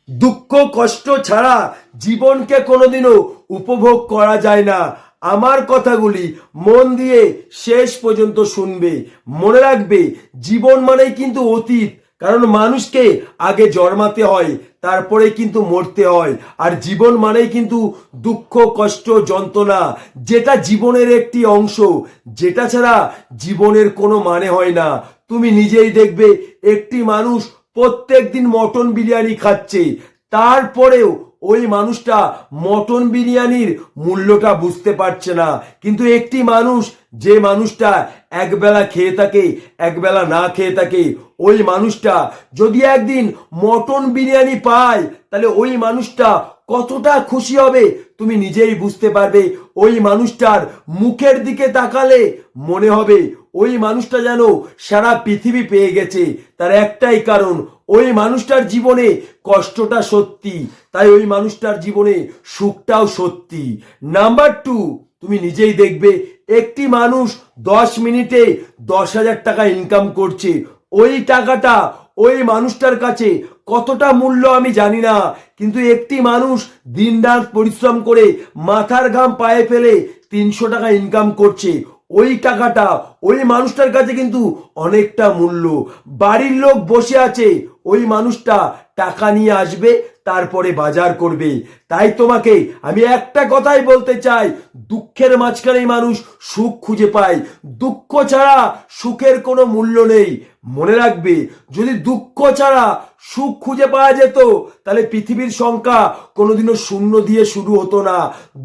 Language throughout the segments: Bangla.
দুঃখ কষ্ট ছাড়া জীবনকে কোনোদিনও উপভোগ করা যায় না। আমার কথাগুলি মন দিয়ে শেষ পর্যন্ত শুনবে। মনে রাখবে, জীবন মানেই কিন্তু অতীত। কারণ মানুষকে আগে জন্মাতে হয়, তারপরে কিন্তু মরতে হয়। আর জীবন মানেই কিন্তু দুঃখ কষ্ট যন্ত্রণা, যেটা জীবনের একটি অংশ, যেটা ছাড়া জীবনের কোনো মানে হয় না। তুমি নিজেই দেখবে, একটি মানুষ প্রত্যেক দিন মটন বিরিয়ানি খাচ্ছে, তারপরেও ওই মানুষটা মটন বিরিয়ানির মূল্যটা বুঝতে পারছে না। কিন্তু একটি মানুষ, যে মানুষটা একবেলা খেয়ে থাকে একবেলা না খেয়ে থাকে, ওই মানুষটা যদি একদিন মটন বিরিয়ানি পায়, তাহলে ওই মানুষটা কতটা খুশি হবে তুমি নিজেই বুঝতে পারবে। ওই মানুষটার মুখের দিকে তাকালে মনে হবে ওই মানুষটা যেন সারা পৃথিবী পেয়ে গেছে। তার একটাই কারণ, ওই মানুষটার জীবনে কষ্টটা সত্যি, তাই ওই মানুষটার জীবনে সুখটাও সত্যি। নাম্বার 2, তুমি নিজেই দেখবে, একটি মানুষ 10 মিনিটে 10,000 টাকা ইনকাম করছে। ওই টাকাটা ওই মানুষটার কাছে কতটা মূল্য আমি জানি না, কিন্তু একটি মানুষ দিনরাত পরিশ্রম করে মাথার ঘাম পায়ে ফেলে 300 টাকা ইনকাম করছে। ওই টাকাটা ওই মানুষটার কাছে কিন্তু অনেকটা মূল্য। বাড়ির লোক বসে আছে, ওই মানুষটা টাকা নিয়ে আসবে, তারপরে বাজার করবে। তাই তোমাকে আমি একটা কথাই বলতে চাই, দুঃখের মাঝখানেই মানুষ সুখ খুঁজে পায়। দুঃখ ছাড়া সুখের কোনো মূল্য নেই। মনে রাখবে, যদি দুঃখ ছাড়া সুখ খুঁজে পাওয়া যেত, তাহলে পৃথিবীর সংখ্যা কোনোদিনও শূন্য দিয়ে শুরু হতো না।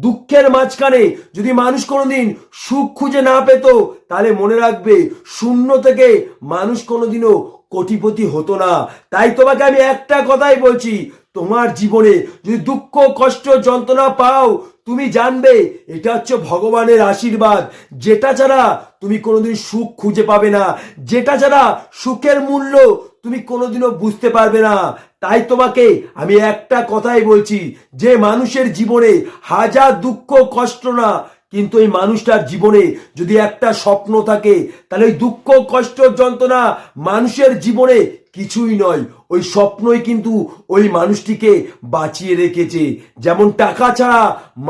দুঃখের মাঝখানে যদি মানুষ কোনোদিন সুখ খুঁজে না পেত, তাহলে মনে রাখবে, শূন্য থেকে মানুষ কোনোদিনও কোটিপতি হতো না। তাই তোমাকে আমি একটা কথাই বলছি, তোমার জীবনে যদি দুঃখ কষ্ট যন্ত্রণা পাও, তুমি জানবে এটা হচ্ছে ভগবানের আশীর্বাদ। যেটা ছাড়া তুমি কোনোদিন সুখ খুঁজে পাবে না, যেটা ছাড়া সুখের মূল্য তুমি কোনোদিনও বুঝতে পারবে না। তাই তোমাকে আমি একটা কথাই বলছি, যে মানুষের জীবনে হাজার দুঃখ কষ্ট না, কিন্তু এই মানুষটার জীবনে যদি একটা স্বপ্ন থাকে, তাহলে ওই দুঃখ কষ্ট যন্ত্রণা মানুষের জীবনে কিছুই নয়। ওই স্বপ্নই কিন্তু ওই মানুষটিকে বাঁচিয়ে রেখেছে। যেমন টাকা ছাড়া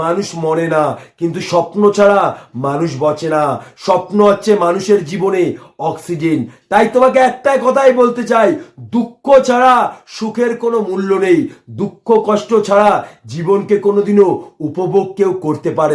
মানুষ মরে না, কিন্তু স্বপ্ন ছাড়া মানুষ বাঁচে না। স্বপ্ন হচ্ছে মানুষের জীবনে অক্সিজেন। তাই তোমাকে একটাই কথাই বলতে চাই, দুঃখ ছাড়া সুখের কোনো মূল্য নেই। দুঃখ কষ্ট ছাড়া জীবনকে কোনোদিনও উপভোগ কেউ করতে পারে না।